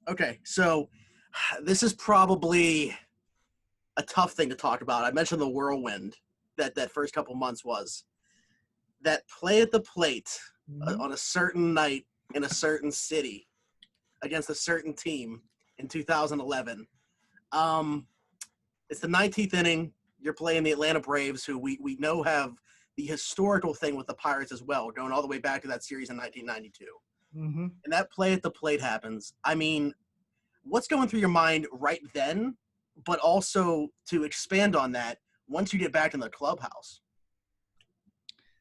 Okay, so this is probably a tough thing to talk about. I mentioned the whirlwind that first couple months was. That play at the plate Mhm. on a certain night in a certain city against a certain team in 2011. Um, it's the 19th inning. You're playing the Atlanta Braves, who we know have the historical thing with the Pirates as well, going all the way back to that series in 1992. Mhm. And that play at the plate happens. I mean, what's going through your mind right then, but also to expand on that once you get back in the clubhouse?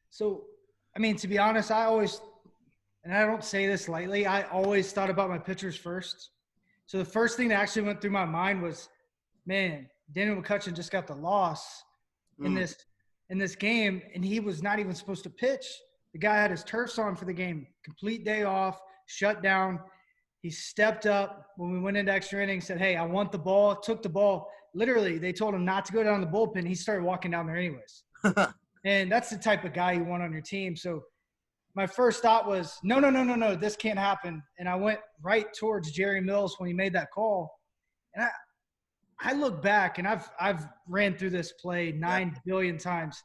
So, I mean, to be honest, I always, and I don't say this lightly, I always thought about my pitchers first. So the first thing that actually went through my mind was, man, Daniel McCutcheon just got the loss in Mm, this game, and he was not even supposed to pitch. The guy had his turfs on for the game, complete day off, shut down. He stepped up when we went into extra innings, said, "Hey, I want the ball." Took the ball. Literally, they told him not to go down the bullpen. He started walking down there anyways. And that's the type of guy you want on your team. So my first thought was, no, no, no, no, no, this can't happen. And I went right towards Jerry Mills when he made that call. And I look back, and I've ran through this play yeah. 9 billion times.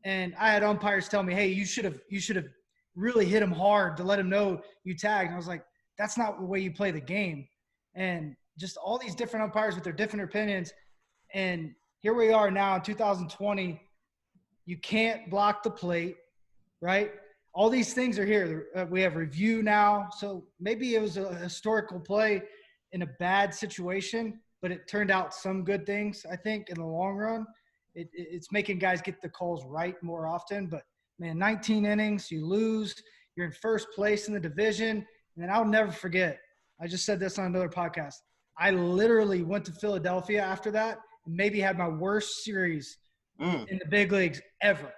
And I had umpires tell me, "Hey, you should have really hit him hard to let him know you tagged." And I was like, that's not the way you play the game. And just all these different umpires with their different opinions. And here we are now in 2020. You can't block the plate, right? All these things are here. We have review now. So maybe it was a historical play in a bad situation, but it turned out some good things, I think, in the long run. It's making guys get the calls right more often. But, man, 19 innings, you lose. You're in first place in the division. And then I'll never forget, I just said this on another podcast. I literally went to Philadelphia after that and maybe had my worst series Mm. in the big leagues ever.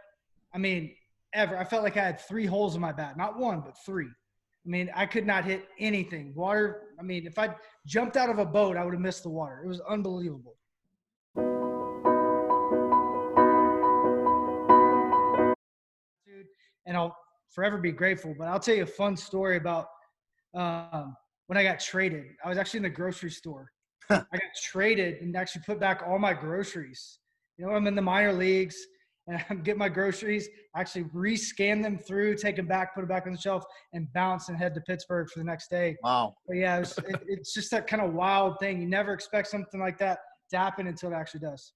I mean, ever. I felt like I had 3 holes in my bat, not one, but 3. I mean, I could not hit anything. Water, I mean, if I jumped out of a boat, I would have missed the water. It was unbelievable. Dude, and I'll forever be grateful. But I'll tell you a fun story about when I got traded. I was actually in the grocery store. I got traded and actually put back all my groceries. I'm in the minor leagues and I'm getting my groceries, actually rescan them through, take them back, put them back on the shelf, and bounce and head to Pittsburgh for the next day. Wow. But yeah, it's just that kind of wild thing. You never expect something like that to happen until it actually does.